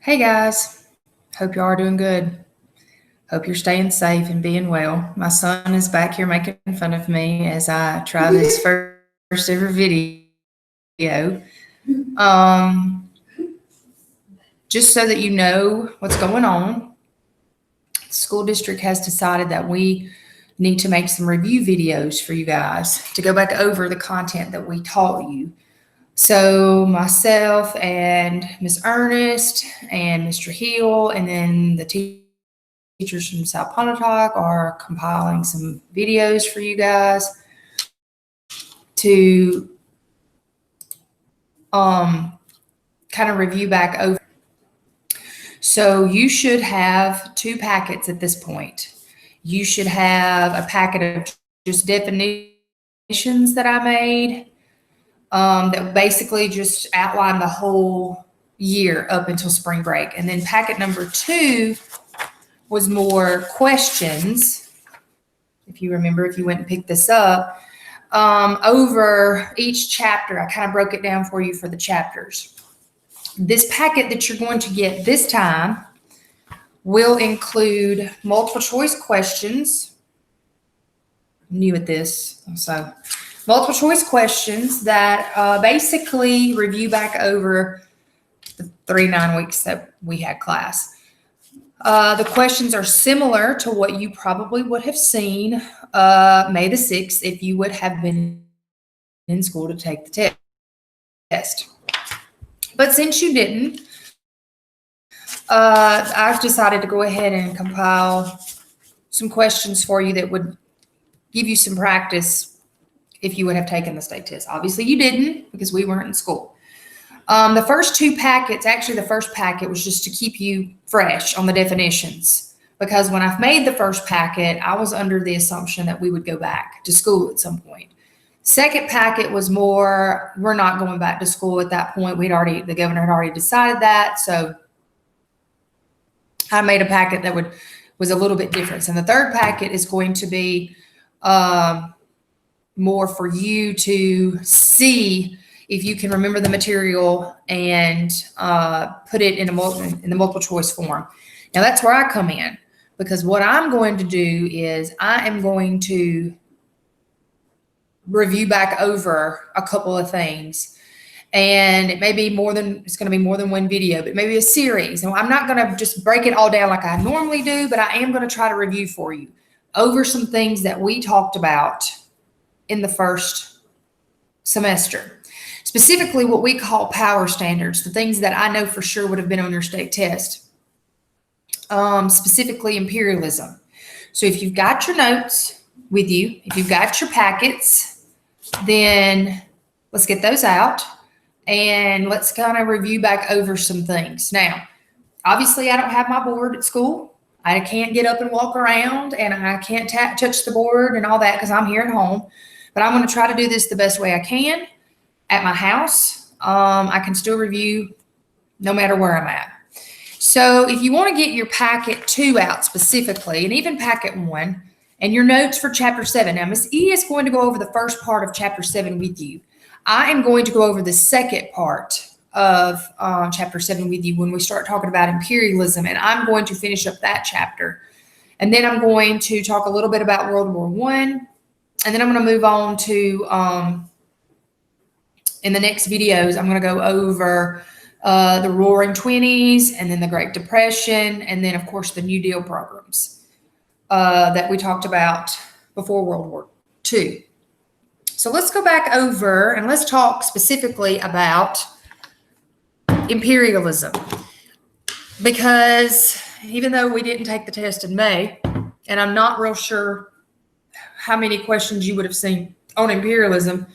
Hey guys, hope you are doing good. Hope you're staying safe and being well. My son is back here making fun of me as I try this first ever video. Um, just so that you know what's going on, the school district has decided that we need to make some review videos for you guys to go back over the content that we taught you. So myself and Miss Ernest and Mr. Hill, and then the teachers from South Pontotoc are compiling some videos for you guys to kind of review back over. So you should have two packets at this point. You should have a packet of just definitions that I made that basically just outline the whole year up until spring break. And then packet number 2 was more questions. If you remember, if you went and picked this up, over each chapter, I kind of broke it down for you for the chapters. This packet that you're going to get this time will include multiple choice questions. I'm new at this, so multiple choice questions that basically review back over the 3-9 weeks that we had class. The questions are similar to what you probably would have seen May the 6th if you would have been in school to take the test. But since you didn't, I've decided to go ahead and compile some questions for you that would give you some practice if you would have taken the state test. Obviously you didn't because we weren't in school. The first 2 packets, actually the first packet was just to keep you fresh on the definitions, because when I've made the first packet, I was under the assumption that we would go back to school at some point. Second packet was more, we're not going back to school at that point. The governor had already decided that. So I made a packet that was a little bit different. And the third packet is going to be more for you to see if you can remember the material and put it in the multiple choice form. Now that's where I come in, because what I'm going to do is I am going to review back over a couple of things, and it's going to be more than one video, but maybe a series. And I'm not going to just break it all down like I normally do, but I am going to try to review for you over some things that we talked about in the first semester. Specifically what we call power standards, the things that I know for sure would have been on your state test. Specifically imperialism. So if you've got your notes with you, if you've got your packets, then let's get those out and let's kind of review back over some things. Now, obviously I don't have my board at school. I can't get up and walk around, and I can't touch the board and all that because I'm here at home, but I'm going to try to do this the best way I can at my house. I can still review no matter where I'm at. So if you want to get your packet 2 out specifically, and even packet 1, and your notes for chapter 7. Now, Miss E is going to go over the first part of chapter 7 with you. I am going to go over the second part of chapter 7 with you when we start talking about imperialism, and I'm going to finish up that chapter. And then I'm going to talk a little bit about World War I, and then I'm going to move on to in the next videos, I'm going to go over the Roaring '20s, and then the Great Depression, and then, of course, the New Deal programs that we talked about before World War II. So let's go back over and let's talk specifically about imperialism, because even though we didn't take the test in May, and I'm not real sure how many questions you would have seen on imperialism,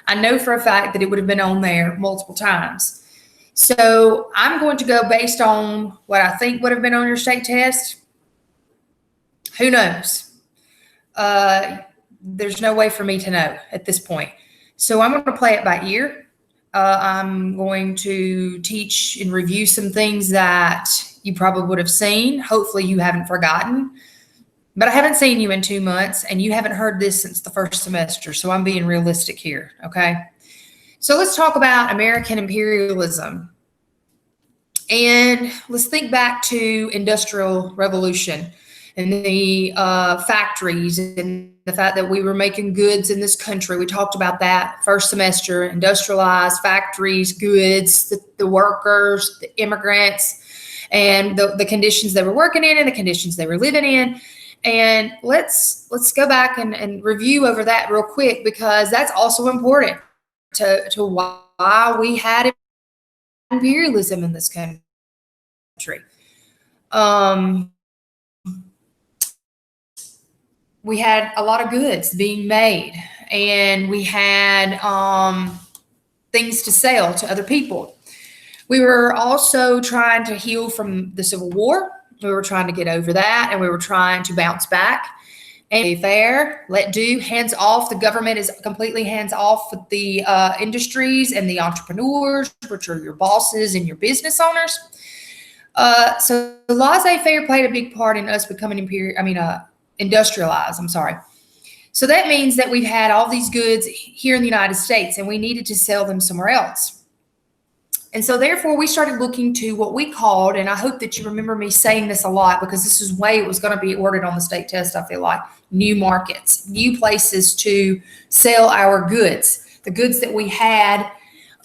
I know for a fact that it would have been on there multiple times. So I'm going to go based on what I think would have been on your state test. Who knows? There's no way for me to know at this point. So I'm going to play it by ear. I'm going to teach and review some things that you probably would have seen. Hopefully you haven't forgotten. But I haven't seen you in 2 months, and you haven't heard this since the first semester, so I'm being realistic here, okay? So let's talk about American imperialism. And let's think back to Industrial Revolution and the factories and the fact that we were making goods in this country. We talked about that first semester, industrialized factories, goods, the workers, the immigrants, and the conditions they were working in and the conditions they were living in. And let's go back and review over that real quick, because that's also important to why we had imperialism in this country. We had a lot of goods being made, and we had things to sell to other people. We were also trying to heal from the Civil War. We were trying to get over that, and we were trying to bounce back. And fair, let do, hands off. The government is completely hands off with the industries and the entrepreneurs, which are your bosses and your business owners. So laissez-faire played a big part in us becoming industrialized. I'm sorry. So that means that we've had all these goods here in the United States, and we needed to sell them somewhere else. And so therefore we started looking to what we called, and I hope that you remember me saying this a lot, because this is the way it was going to be ordered on the state test, I feel like, new markets, new places to sell our goods, the goods that we had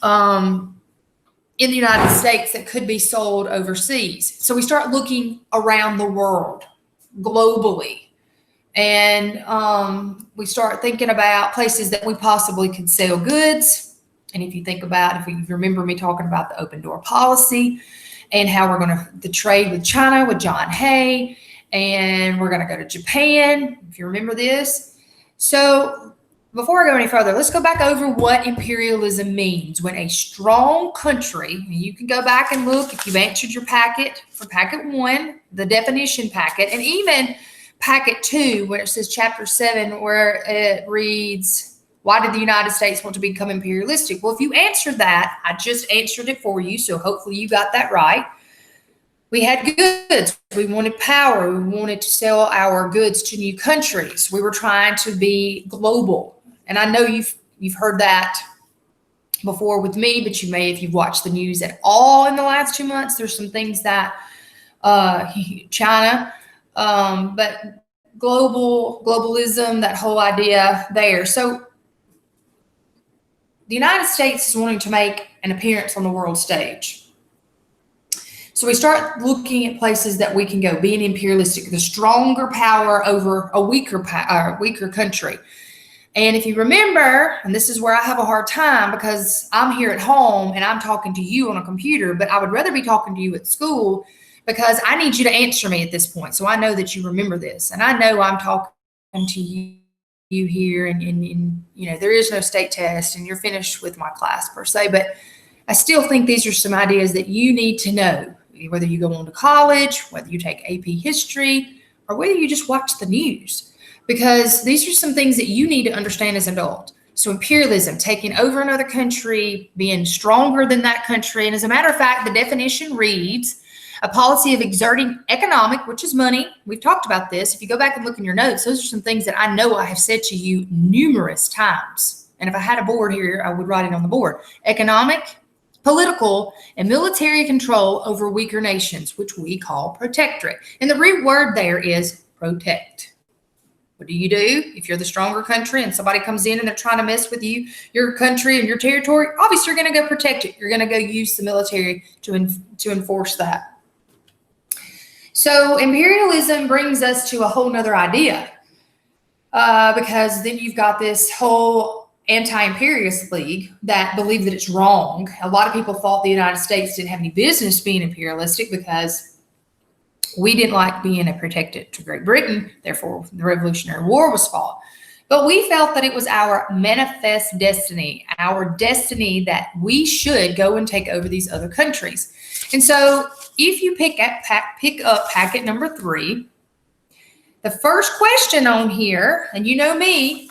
in the United States that could be sold overseas. So we start looking around the world, globally. And we start thinking about places that we possibly could sell goods. And if you think about, if you remember me talking about the open door policy and how we're going to trade with China with John Hay, and we're going to go to Japan, if you remember this. So before I go any further, let's go back over what imperialism means. When a strong country, you can go back and look if you've answered your packet for packet 1, the definition packet, and even packet 2, where it says chapter 7, where it reads, why did the United States want to become imperialistic? Well, if you answered that, I just answered it for you, so hopefully you got that right. We had goods. We wanted power. We wanted to sell our goods to new countries. We were trying to be global. And I know you've heard that before with me, but you may, if you've watched the news at all in the last 2 months, there's some things that China, but globalism, that whole idea there. So the United States is wanting to make an appearance on the world stage. So we start looking at places that we can go, being imperialistic, the stronger power over a weaker country. And if you remember, and this is where I have a hard time, because I'm here at home and I'm talking to you on a computer, but I would rather be talking to you at school, because I need you to answer me at this point. So I know that you remember this, and I know I'm talking to you here, and you know, there is no state test and you're finished with my class per se, but I still think these are some ideas that you need to know, whether you go on to college, whether you take AP history, or whether you just watch the news, because these are some things that you need to understand as an adult. So imperialism, taking over another country, being stronger than that country. And as a matter of fact, the definition reads, a policy of exerting economic, which is money. We've talked about this. If you go back and look in your notes, those are some things that I know I have said to you numerous times. And if I had a board here, I would write it on the board. Economic, political, and military control over weaker nations, which we call protectorate. And the root word there is protect. What do? If you're the stronger country and somebody comes in and they're trying to mess with you, your country and your territory, obviously you're going to go protect it. You're going to go use the military to enforce that. So imperialism brings us to a whole nother idea, because then you've got this whole anti-imperialist league that believe that it's wrong. A lot of people thought the United States didn't have any business being imperialistic because we didn't like being a protectorate to Great Britain. Therefore, the Revolutionary War was fought. But we felt that it was our manifest destiny, our destiny that we should go and take over these other countries. And so if you pick up packet number 3, the first question on here, and you know me,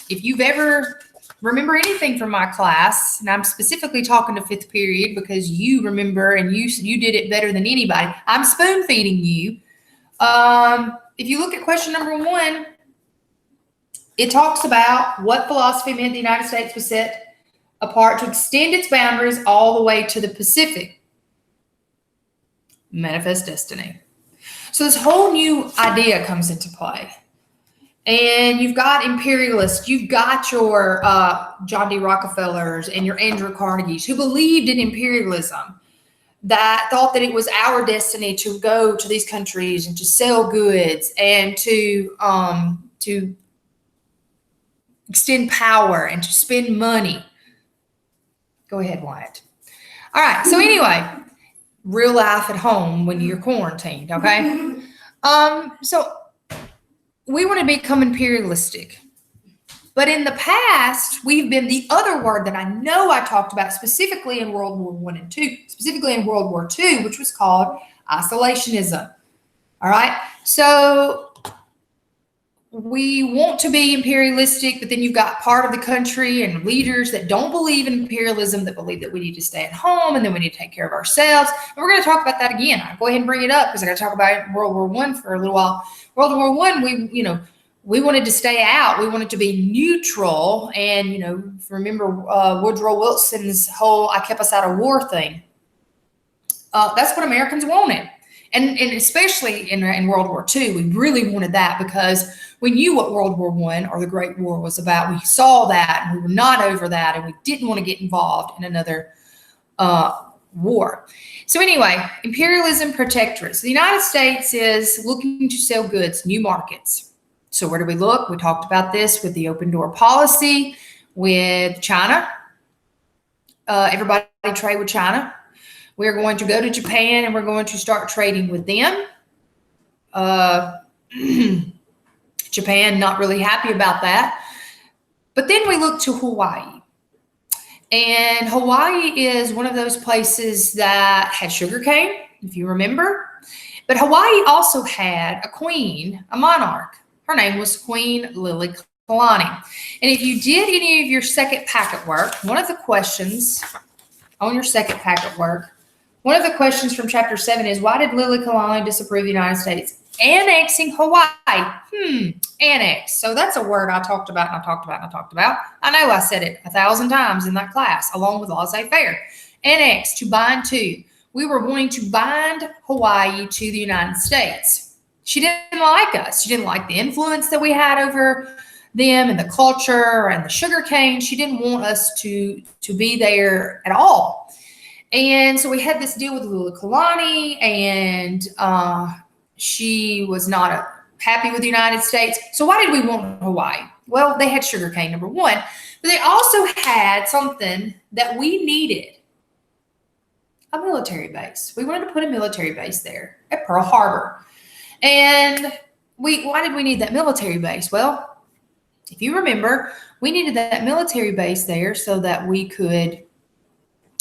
if you've ever remember anything from my class, and I'm specifically talking to 5th period because you remember and you did it better than anybody, I'm spoon feeding you. If you look at question number 1, it talks about what philosophy meant the United States was set apart to extend its boundaries all the way to the Pacific. Manifest Destiny. So this whole new idea comes into play. And you've got imperialists, you've got your John D. Rockefellers and your Andrew Carnegies who believed in imperialism, that thought that it was our destiny to go to these countries and to sell goods and to extend power and to spend money. Go ahead, Wyatt. All right. So anyway, real life at home when you're quarantined. Okay. So we want to become imperialistic. But in the past, we've been the other word that I know I talked about specifically in World War I and II, specifically in World War II, which was called isolationism. All right. So we want to be imperialistic, but then you've got part of the country and leaders that don't believe in imperialism, that believe that we need to stay at home and then we need to take care of ourselves. And we're going to talk about that again. I'll go ahead and bring it up because I got to talk about World War I for a little while. World War I, we wanted to stay out. We wanted to be neutral. And, remember Woodrow Wilson's whole I kept us out of war thing. That's what Americans wanted. And especially in World War II, we really wanted that because we knew what World War I or the Great War was about. We saw that and we were not over that, and we didn't want to get involved in another war. So anyway, imperialism, protectorate. So the United States is looking to sell goods, new markets. So where do we look? We talked about this with the open door policy with China. Everybody trade with China. We're going to go to Japan and we're going to start trading with them. Japan, not really happy about that. But then we look to Hawaii. And Hawaii is one of those places that had sugarcane, if you remember. But Hawaii also had a queen, a monarch. Her name was Queen Liliuokalani. And if you did any of your second packet work, one of the questions on your second packet work, one of the questions from Chapter 7 is, why did Liliuokalani disapprove the United States annexing Hawaii? Annex. So that's a word I talked about and I talked about and I talked about. I know I said it 1,000 times in that class, along with laissez-faire. Annex, to bind to. We were wanting to bind Hawaii to the United States. She didn't like us. She didn't like the influence that we had over them and the culture and the sugar cane. She didn't want us to be there at all. And so we had this deal with Liliuokalani, and she was not happy with the United States. So why did we want Hawaii? Well, they had sugarcane, number one, but they also had something that we needed, a military base. We wanted to put a military base there at Pearl Harbor. And why did we need that military base? Well, if you remember, we needed that military base there so that we could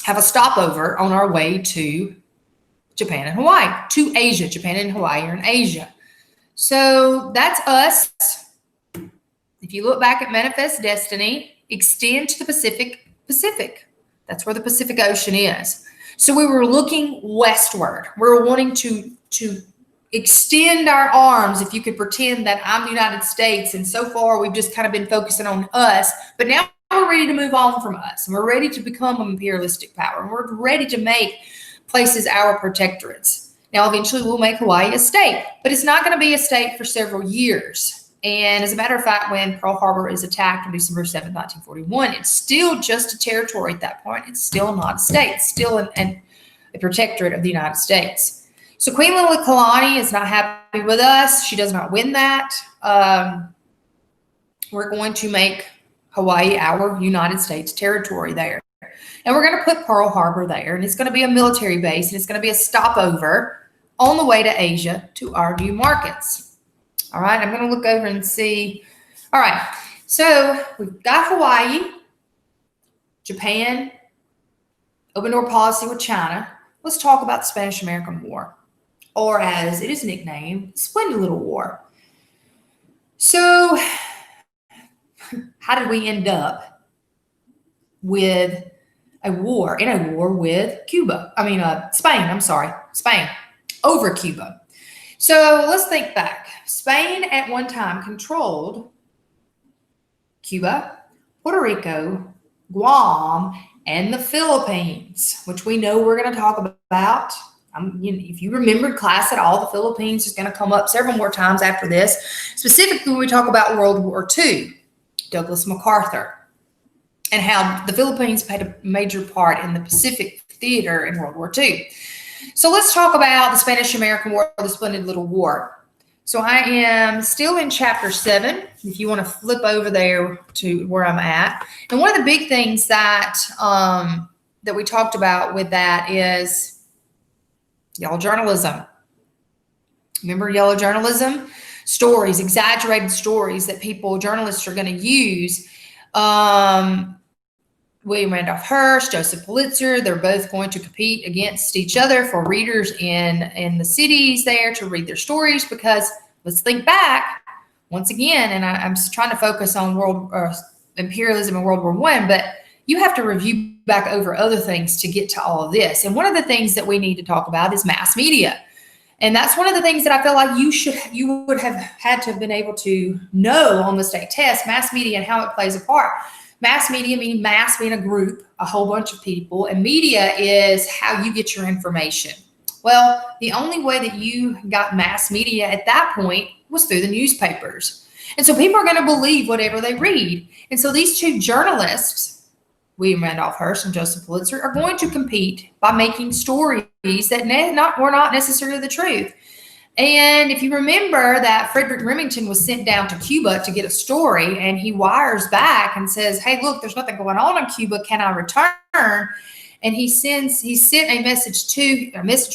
have a stopover on our way to Japan and Hawaii, to Asia. Japan and Hawaii are in Asia. So that's us. If you look back at Manifest Destiny, extend to the Pacific. That's where the Pacific Ocean is. So we were looking westward. We were wanting to extend our arms, if you could pretend that I'm the United States. And so far, we've just kind of been focusing on us. But now we're ready to move on from us. And we're ready to become an imperialistic power. And we're ready to make places our protectorates. Now, eventually, we'll make Hawaii a state. But it's not going to be a state for several years. And as a matter of fact, when Pearl Harbor is attacked on December 7, 1941, it's still just a territory at that point. It's still not a state. It's still a protectorate of the United States. So Queen Liliuokalani is not happy with us. She does not win that. We're going to make Hawaii our United States territory there. And we're going to put Pearl Harbor there. And it's going to be a military base. And it's going to be a stopover on the way to Asia to our new markets. All right. I'm going to look over and see. All right. So we've got Hawaii, Japan, open door policy with China. Let's talk about the Spanish-American War, or as it is nicknamed, Splendid Little War. So how did we end up with a war with Spain over Cuba? So let's think back. Spain at one time controlled Cuba, Puerto Rico, Guam, and the Philippines, which we know we're going to talk about. If you remembered class at all, the Philippines is going to come up several more times after this, specifically when we talk about World War II, Douglas MacArthur, and how the Philippines played a major part in the Pacific theater in World War II. So let's talk about the Spanish-American War, the Splendid Little War. So I am still in chapter 7, if you want to flip over there to where I'm at. And one of the big things that that we talked about with that is yellow journalism. Remember yellow journalism? Stories, exaggerated stories that journalists are going to use. William Randolph Hearst, Joseph Pulitzer, they're both going to compete against each other for readers in the cities there to read their stories, because let's think back once again, and I'm trying to focus on imperialism and World War I, but you have to review back over other things to get to all of this. And one of the things that we need to talk about is mass media. And that's one of the things that I feel like you would have had to have been able to know on the state test, mass media and how it plays a part. Mass media meaning mass being a group, a whole bunch of people, and media is how you get your information. Well, the only way that you got mass media at that point was through the newspapers. And so people are going to believe whatever they read. And so these two journalists, William Randolph Hearst and Joseph Pulitzer, are going to compete by making stories that were not necessarily the truth. And if you remember that Frederick Remington was sent down to Cuba to get a story, and he wires back and says, hey, look, there's nothing going on in Cuba. Can I return? And he sent a message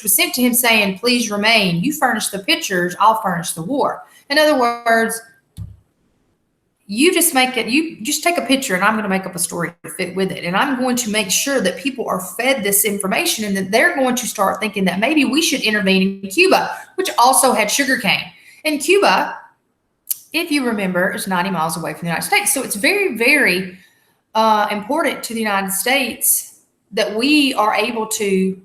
was sent to him saying, please remain. You furnish the pictures, I'll furnish the war. In other words, you just take a picture and I'm going to make up a story to fit with it. And I'm going to make sure that people are fed this information and that they're going to start thinking that maybe we should intervene in Cuba, which also had sugarcane. And Cuba, if you remember, is 90 miles away from the United States. So it's very, very important to the United States that we are able to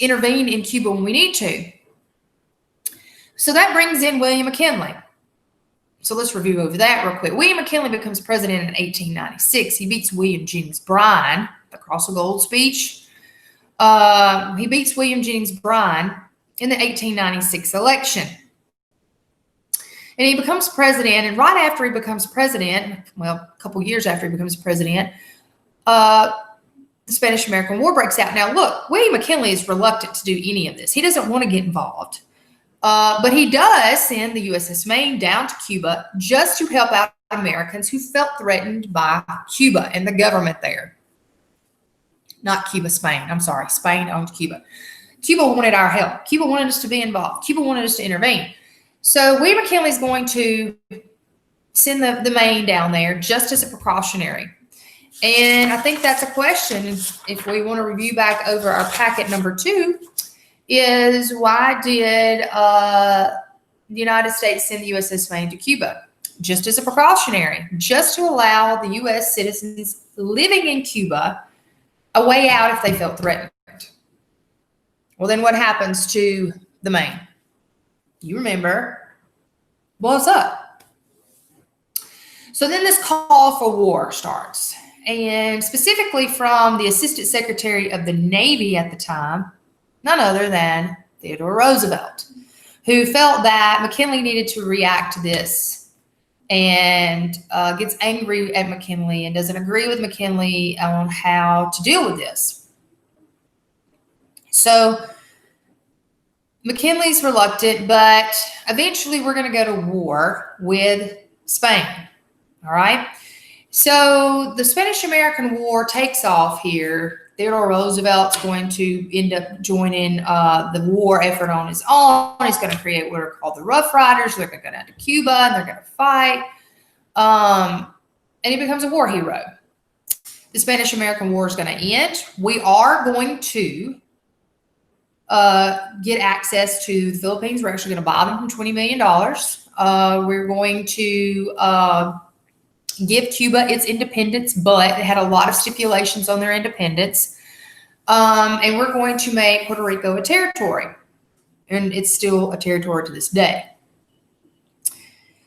intervene in Cuba when we need to. So that brings in William McKinley. So let's review over that real quick. William McKinley becomes president in 1896. He beats William Jennings Bryan, the Cross of Gold speech. He beats William Jennings Bryan in the 1896 election. And he becomes president. And right after he becomes president, well, a couple years after he becomes president, the Spanish-American War breaks out. Now, look, William McKinley is reluctant to do any of this. He doesn't want to get involved. But he does send the USS Maine down to Cuba just to help out Americans who felt threatened by Cuba and the government there. Not Cuba, Spain. I'm sorry. Spain owned Cuba. Cuba wanted our help. Cuba wanted us to be involved. Cuba wanted us to intervene. So William McKinley is going to send the Maine down there just as a precautionary. And I think that's a question, if we want to review back over our packet number 2, is why did the United States send the USS Maine to Cuba? Just as a precautionary, just to allow the U.S. citizens living in Cuba a way out if they felt threatened. Well, then what happens to the Maine? You remember, blows up. So then this call for war starts, and specifically from the Assistant Secretary of the Navy at the time, none other than Theodore Roosevelt, who felt that McKinley needed to react to this and gets angry at McKinley and doesn't agree with McKinley on how to deal with this. So McKinley's reluctant, but eventually we're going to go to war with Spain. All right. So the Spanish-American War takes off here. Theodore Roosevelt's going to end up joining the war effort on his own. He's going to create what are called the Rough Riders. They're going to go down to Cuba and they're going to fight. And he becomes a war hero. The Spanish-American War is going to end. We are going to get access to the Philippines. We're actually going to buy them for $20 million. We're going to give Cuba its independence, but it had a lot of stipulations on their independence. And we're going to make Puerto Rico a territory. And it's still a territory to this day.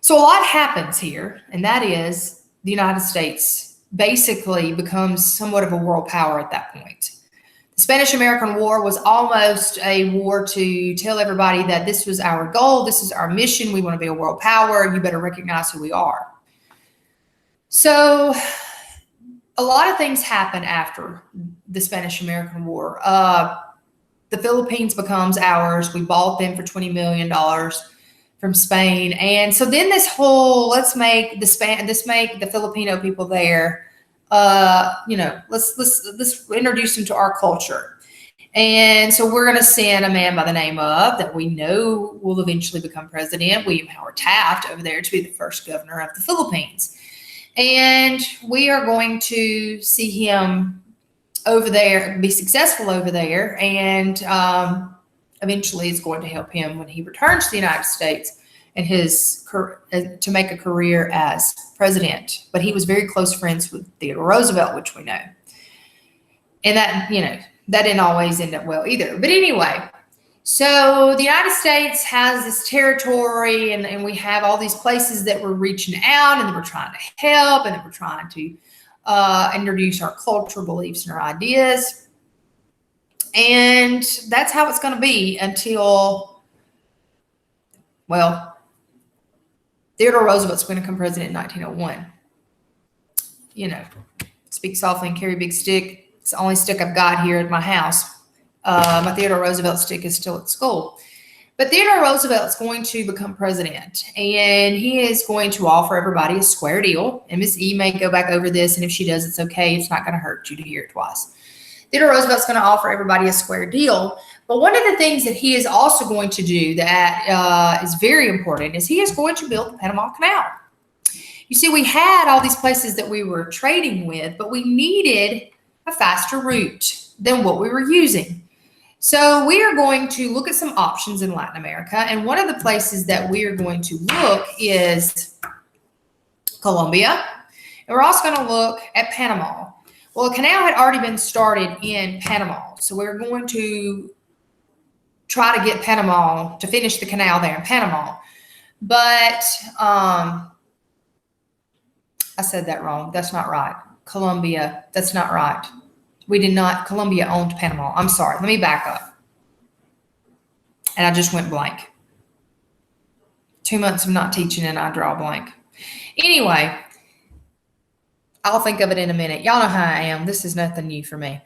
So a lot happens here, and that is the United States basically becomes somewhat of a world power at that point. The Spanish-American War was almost a war to tell everybody that this was our goal, this is our mission, we want to be a world power, you better recognize who we are. So a lot of things happen after the Spanish-American War. The Philippines becomes ours. We bought them for $20 million from Spain. And so then this whole, let's make the Filipino people there, let's introduce them to our culture. And so we're going to send a man by the name of, that we know will eventually become president, William Howard Taft, over there to be the first governor of the Philippines. And we are going to see him over there, be successful over there, and eventually it's going to help him when he returns to the United States and to make a career as president. But he was very close friends with Theodore Roosevelt, which we know. And that didn't always end up well either. But anyway, so the United States has this territory, and we have all these places that we're reaching out, and that we're trying to help, and that we're trying to introduce our cultural beliefs and our ideas. And that's how it's going to be until, well, Theodore Roosevelt's going to become president in 1901. Speak softly and carry a big stick. It's the only stick I've got here at my house. My Theodore Roosevelt stick is still at school. But Theodore Roosevelt is going to become president, and he is going to offer everybody a square deal. And Miss E may go back over this, and if she does, it's okay. It's not going to hurt you to hear it twice. Theodore Roosevelt's going to offer everybody a square deal. But one of the things that he is also going to do that is very important is he is going to build the Panama Canal. You see, we had all these places that we were trading with, but we needed a faster route than what we were using. So we are going to look at some options in Latin America. And one of the places that we are going to look is Colombia. And we're also going to look at Panama. Well, a canal had already been started in Panama. So we're going to try to get Panama, to finish the canal there in Panama. But I said that wrong. That's not right. Colombia, that's not right. We did not, Colombia owned Panama. I'm sorry. Let me back up. And I just went blank. 2 months of not teaching and I draw a blank. Anyway, I'll think of it in a minute. Y'all know how I am. This is nothing new for me.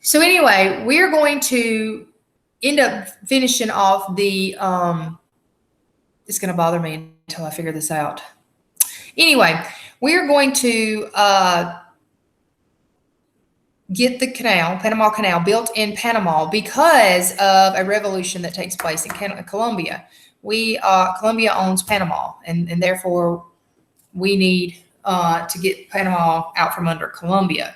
So anyway, we're going to end up finishing off the, it's going to bother me until I figure this out. Anyway, we're going to, get the canal, Panama Canal, built in Panama because of a revolution that takes place in Colombia. Colombia owns Panama, and therefore we need to get Panama out from under Colombia.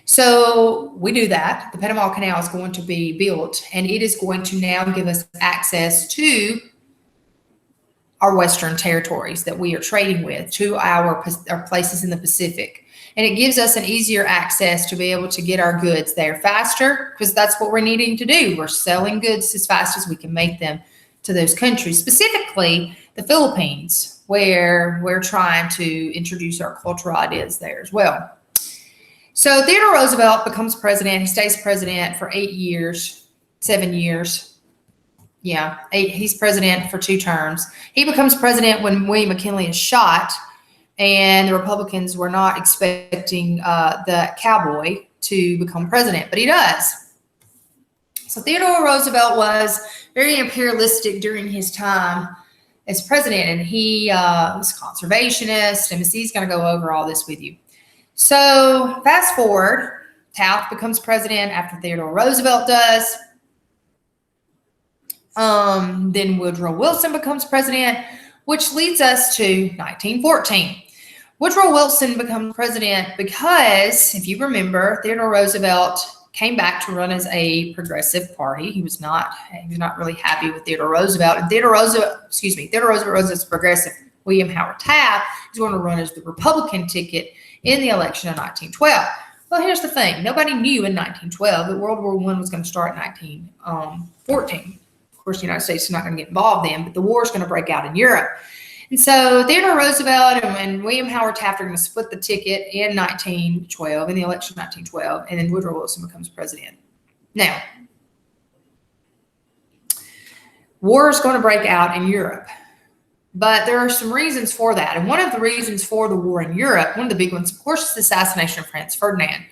So we do that. The Panama Canal is going to be built, and it is going to now give us access to our Western territories that we are trading with, to our places in the Pacific. And it gives us an easier access to be able to get our goods there faster, because that's what we're needing to do. We're selling goods as fast as we can make them to those countries, specifically the Philippines, where we're trying to introduce our cultural ideas there as well. So Theodore Roosevelt becomes president. He stays president for 8 years, 7 years. Yeah, 8. He's president for 2 terms. He becomes president when William McKinley is shot. And the Republicans were not expecting the cowboy to become president, but he does. So Theodore Roosevelt was very imperialistic during his time as president, and he was conservationist, and Ms. E's going to go over all this with you. So fast forward, Taft becomes president after Theodore Roosevelt does. Then Woodrow Wilson becomes president, which leads us to 1914. Woodrow Wilson becomes president because, if you remember, Theodore Roosevelt came back to run as a progressive party. He was not really happy with Theodore Roosevelt. And Theodore Roosevelt was progressive. William Howard Taft is going to run as the Republican ticket in the election of 1912. Well, here's the thing. Nobody knew in 1912 that World War I was going to start in 1914. Of course, the United States is not going to get involved then, but the war is going to break out in Europe. And so Theodore Roosevelt and William Howard Taft are going to split the ticket in 1912, in the election of 1912, and then Woodrow Wilson becomes president. Now, war is going to break out in Europe, but there are some reasons for that. And one of the reasons for the war in Europe, one of the big ones, of course, is the assassination of Prince Ferdinand.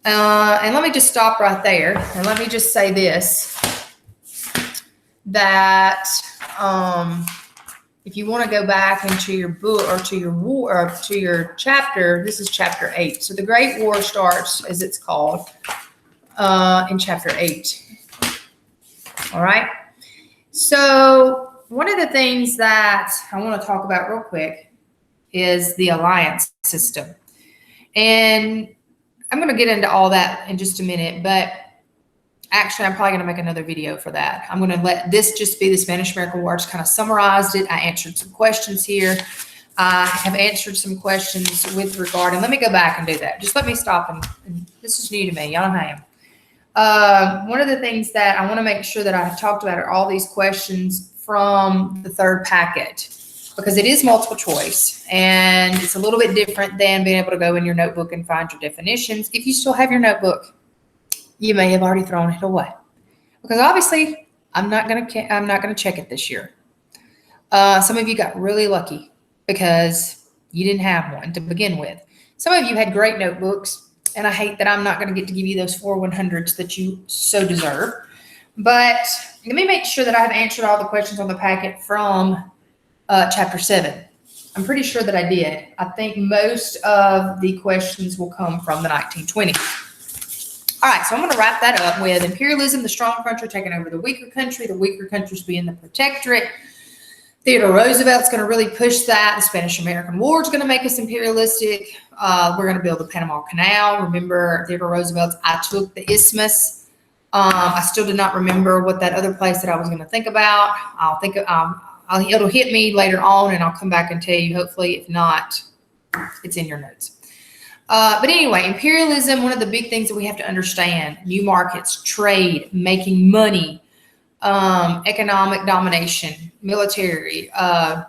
And let me just stop right there, and let me just say this, that if you want to go back into your book or to your war or to your chapter, this is chapter 8. So the Great War starts, as it's called, in chapter 8. All right. So one of the things that I want to talk about real quick is the alliance system. And I'm going to get into all that in just a minute, but actually, I'm probably going to make another video for that. I'm going to let this just be the Spanish-American War. I just kind of summarized it. I answered some questions here. I have answered some questions with regard, and let me go back and do that. Just let me stop, and this is new to me. Y'all know how I am. One of the things that I want to make sure that I have talked about are all these questions from the third packet, because it is multiple choice, and it's a little bit different than being able to go in your notebook and find your definitions. If you still have your notebook, you may have already thrown it away, because obviously I'm not gonna check it this year. Some of you got really lucky because you didn't have one to begin with. Some of you had great notebooks, and I hate that I'm not going to get to give you those 4 100s that you so deserve. But let me make sure that I have answered all the questions on the packet from chapter 7. I'm pretty sure that I did. I think most of the questions will come from the 1920s. All right, so I'm going to wrap that up with imperialism, the strong country taking over the weaker countries being the protectorate. Theodore Roosevelt's going to really push that. The Spanish-American War is going to make us imperialistic. We're going to build the Panama Canal. Remember, Theodore Roosevelt's I took the isthmus. I still did not remember what that other place that I was going to think about. It'll hit me later on, and I'll come back and tell you, hopefully. If not, it's in your notes. But anyway, imperialism, one of the big things that we have to understand: new markets, trade, making money, economic domination, military, and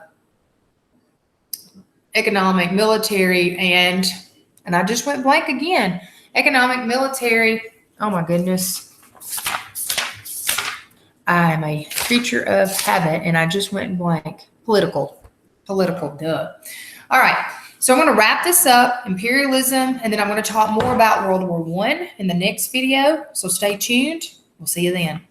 I just went blank again. Economic, military. Oh my goodness. I'm a creature of habit, and I just went blank. Political, duh. All right. So I'm going to wrap this up, imperialism, and then I'm going to talk more about World War I in the next video. So stay tuned. We'll see you then.